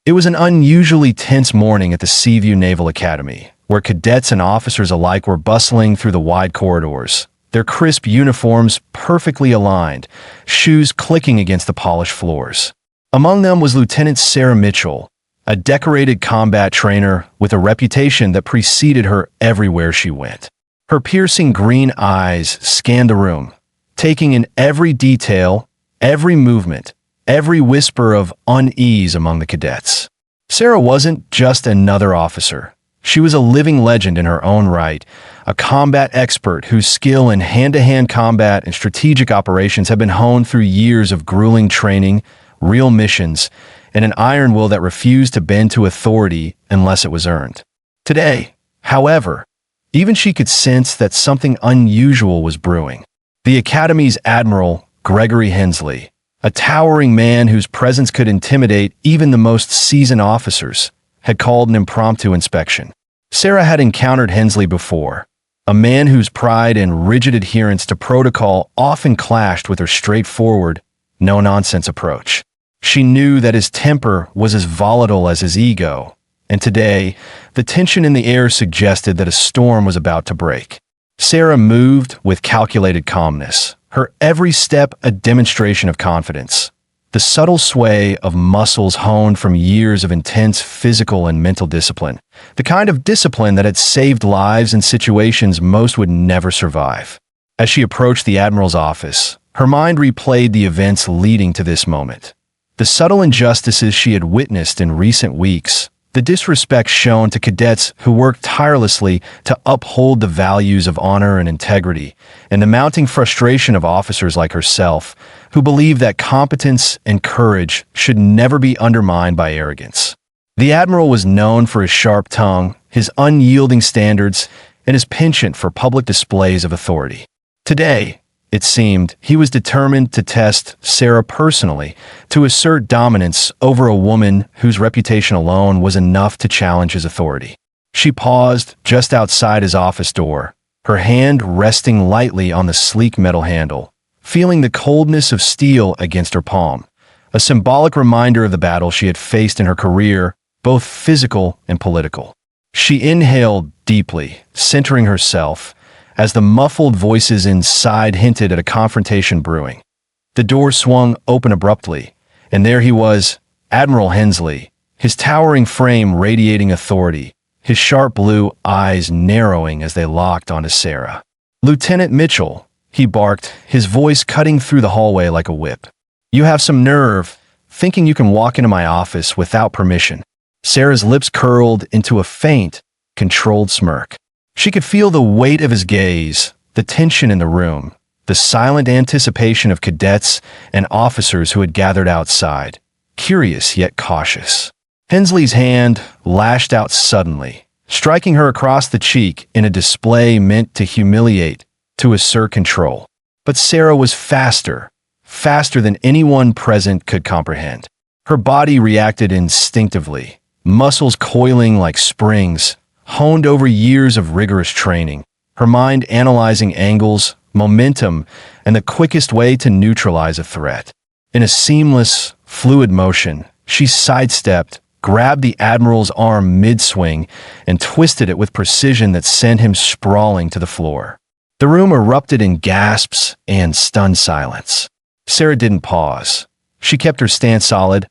It was an unusually tense morning at the Seaview Naval Academy, where cadets and officers alike were bustling through the wide corridors, their crisp uniforms perfectly aligned, shoes clicking against the polished floors. Among them was Lieutenant Sarah Mitchell, a decorated combat trainer with a reputation that preceded her everywhere she went. Her piercing green eyes scanned the room, taking in every detail, every movement, every whisper of unease among the cadets. Sarah wasn't just another officer. She was a living legend in her own right, a combat expert whose skill in hand-to-hand combat and strategic operations had been honed through years of grueling training, real missions, and an iron will that refused to bend to authority unless it was earned. Today, however, even she could sense that something unusual was brewing. The Academy's Admiral, Gregory Hensley, a towering man whose presence could intimidate even the most seasoned officers, had called an impromptu inspection. Sarah had encountered Hensley before, a man whose pride and rigid adherence to protocol often clashed with her straightforward, no-nonsense approach. She knew that his temper was as volatile as his ego, and today, the tension in the air suggested that a storm was about to break. Sarah moved with calculated calmness, her every step a demonstration of confidence. The subtle sway of muscles honed from years of intense physical and mental discipline, the kind of discipline that had saved lives in situations most would never survive. As she approached the Admiral's office, her mind replayed the events leading to this moment. The subtle injustices she had witnessed in recent weeks, the disrespect shown to cadets who worked tirelessly to uphold the values of honor and integrity, and the mounting frustration of officers like herself, who believed that competence and courage should never be undermined by arrogance. The Admiral was known for his sharp tongue, his unyielding standards, and his penchant for public displays of authority. Today, it seemed, he was determined to test Sarah personally, to assert dominance over a woman whose reputation alone was enough to challenge his authority. She paused just outside his office door, her hand resting lightly on the sleek metal handle, feeling the coldness of steel against her palm, a symbolic reminder of the battle she had faced in her career, both physical and political. She inhaled deeply, centering herself, as the muffled voices inside hinted at a confrontation brewing. The door swung open abruptly, and there he was, Admiral Hensley, his towering frame radiating authority, his sharp blue eyes narrowing as they locked onto Sarah. "Lieutenant Mitchell," he barked, his voice cutting through the hallway like a whip. "You have some nerve, thinking you can walk into my office without permission." Sarah's lips curled into a faint, controlled smirk. She could feel the weight of his gaze, the tension in the room, the silent anticipation of cadets and officers who had gathered outside, curious yet cautious. Hensley's hand lashed out suddenly, striking her across the cheek in a display meant to humiliate, to assert control. But Sarah was faster than anyone present could comprehend. Her body reacted instinctively, muscles coiling like springs, honed over years of rigorous training, her mind analyzing angles, momentum, and the quickest way to neutralize a threat. In a seamless, fluid motion, she sidestepped, grabbed the Admiral's arm mid-swing, and twisted it with precision that sent him sprawling to the floor. The room erupted in gasps and stunned silence. Sarah didn't pause. She kept her stance solid,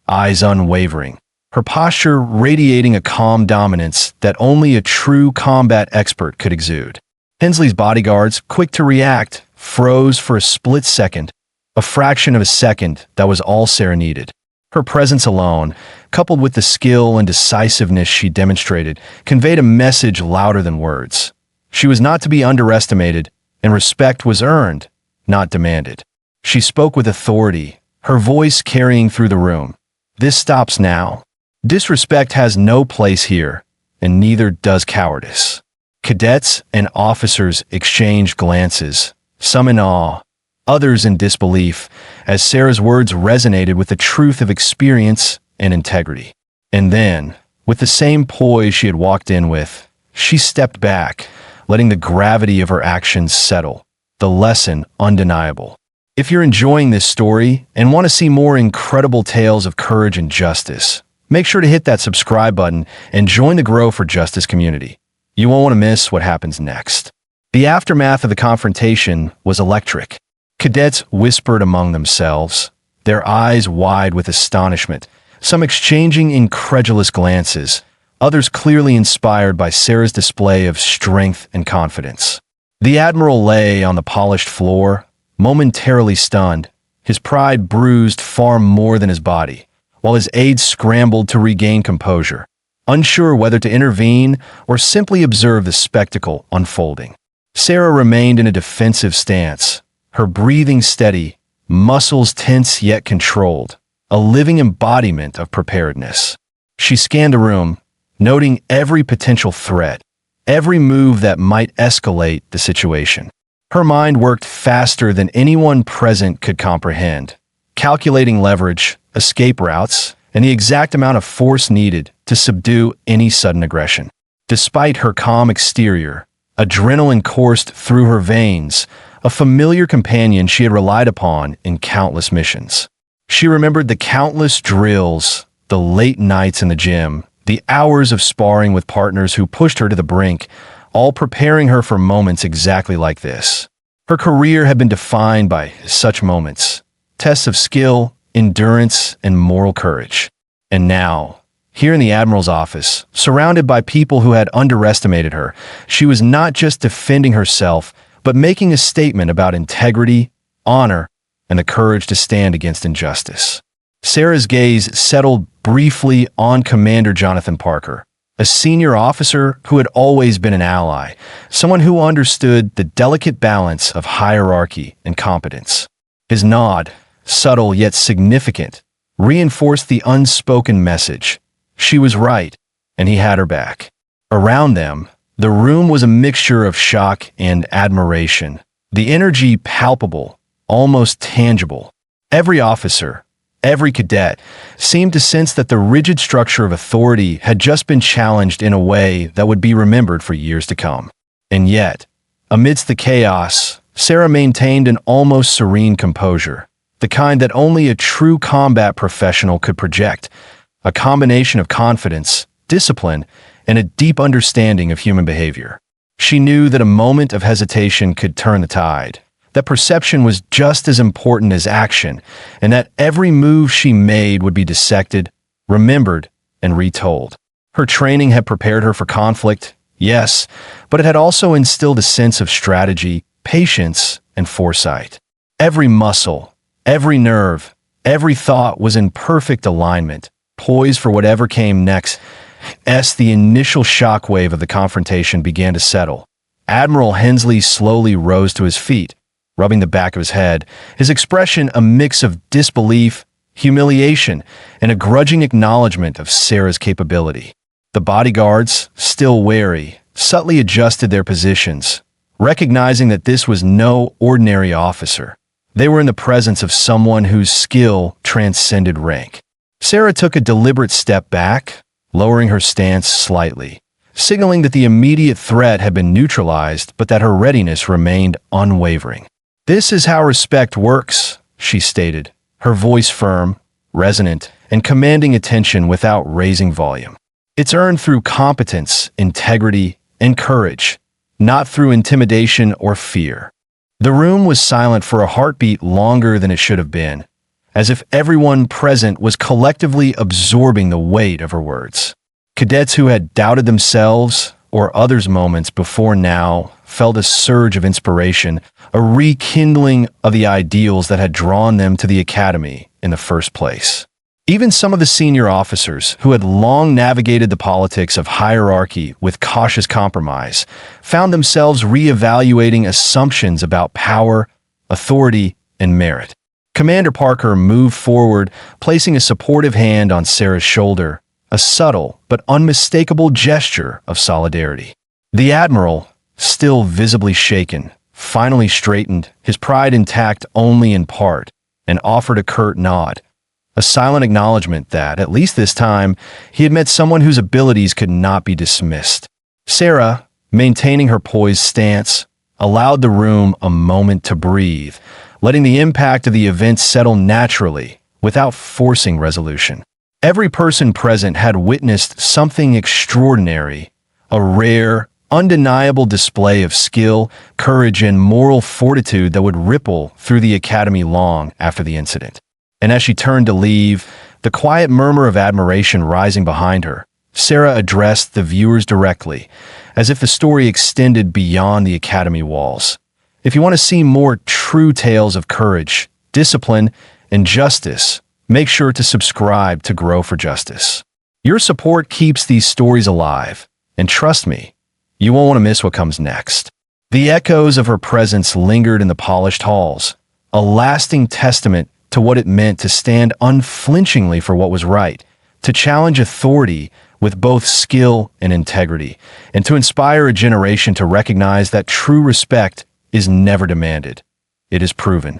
eyes unwavering, her posture radiating a calm dominance that only a true combat expert could exude. Hensley's bodyguards, quick to react, froze for a split second, a fraction of a second that was all Sarah needed. Her presence alone, coupled with the skill and decisiveness she demonstrated, conveyed a message louder than words. She was not to be underestimated, and respect was earned, not demanded. She spoke with authority, her voice carrying through the room. "This stops now. Disrespect has no place here, and neither does cowardice." Cadets and officers exchanged glances, some in awe, others in disbelief, as Sarah's words resonated with the truth of experience and integrity. And then, with the same poise she had walked in with, she stepped back, letting the gravity of her actions settle, the lesson undeniable. If you're enjoying this story and want to see more incredible tales of courage and justice, make sure to hit that subscribe button and join the Grow for Justice community. You won't want to miss what happens next. The aftermath of the confrontation was electric. Cadets whispered among themselves, their eyes wide with astonishment, some exchanging incredulous glances, others clearly inspired by Sarah's display of strength and confidence. The Admiral lay on the polished floor, momentarily stunned, his pride bruised far more than his body, while his aides scrambled to regain composure, unsure whether to intervene or simply observe the spectacle unfolding. Sarah remained in a defensive stance, her breathing steady, muscles tense yet controlled, a living embodiment of preparedness. She scanned the room, noting every potential threat, every move that might escalate the situation. Her mind worked faster than anyone present could comprehend, calculating leverage, escape routes, and the exact amount of force needed to subdue any sudden aggression. Despite her calm exterior, adrenaline coursed through her veins, a familiar companion she had relied upon in countless missions. She remembered the countless drills, the late nights in the gym, the hours of sparring with partners who pushed her to the brink, all preparing her for moments exactly like this. Her career had been defined by such moments, tests of skill, endurance, and moral courage. And now, here in the Admiral's office, surrounded by people who had underestimated her, she was not just defending herself, but making a statement about integrity, honor, and the courage to stand against injustice. Sarah's gaze settled briefly on Commander Jonathan Parker, a senior officer who had always been an ally, someone who understood the delicate balance of hierarchy and competence. His nod, subtle yet significant, reinforced the unspoken message. She was right, and he had her back. Around them, the room was a mixture of shock and admiration, the energy palpable, almost tangible. Every officer, every cadet, seemed to sense that the rigid structure of authority had just been challenged in a way that would be remembered for years to come. And yet, amidst the chaos, Sarah maintained an almost serene composure, the kind that only a true combat professional could project, a combination of confidence, discipline, and a deep understanding of human behavior. She knew that a moment of hesitation could turn the tide, that perception was just as important as action, and that every move she made would be dissected, remembered, and retold. Her training had prepared her for conflict, yes, but it had also instilled a sense of strategy, patience, and foresight. Every muscle, every nerve, every thought was in perfect alignment, poised for whatever came next. As the initial shockwave of the confrontation began to settle, Admiral Hensley slowly rose to his feet, rubbing the back of his head, his expression a mix of disbelief, humiliation, and a grudging acknowledgement of Sarah's capability. The bodyguards, still wary, subtly adjusted their positions, recognizing that this was no ordinary officer. They were in the presence of someone whose skill transcended rank. Sarah took a deliberate step back, lowering her stance slightly, signaling that the immediate threat had been neutralized but that her readiness remained unwavering. "This is how respect works," she stated, her voice firm, resonant, and commanding attention without raising volume. "It's earned through competence, integrity, and courage, not through intimidation or fear." The room was silent for a heartbeat longer than it should have been, as if everyone present was collectively absorbing the weight of her words. Cadets who had doubted themselves or others moments before now felt a surge of inspiration, a rekindling of the ideals that had drawn them to the academy in the first place. Even some of the senior officers, who had long navigated the politics of hierarchy with cautious compromise, found themselves reevaluating assumptions about power, authority, and merit. Commander Parker moved forward, placing a supportive hand on Sarah's shoulder, a subtle but unmistakable gesture of solidarity. The Admiral, still visibly shaken, finally straightened, his pride intact only in part, and offered a curt nod, a silent acknowledgement that, at least this time, he had met someone whose abilities could not be dismissed. Sarah, maintaining her poised stance, allowed the room a moment to breathe, letting the impact of the event settle naturally, without forcing resolution. Every person present had witnessed something extraordinary, a rare, undeniable display of skill, courage, and moral fortitude that would ripple through the academy long after the incident. And as she turned to leave, the quiet murmur of admiration rising behind her, Sarah addressed the viewers directly, as if the story extended beyond the academy walls. If you want to see more true tales of courage, discipline, and justice, make sure to subscribe to Grow for Justice. Your support keeps these stories alive, and trust me, you won't want to miss what comes next. The echoes of her presence lingered in the polished halls, a lasting testament to what it meant to stand unflinchingly for what was right, to challenge authority with both skill and integrity, and to inspire a generation to recognize that true respect is never demanded. It is proven.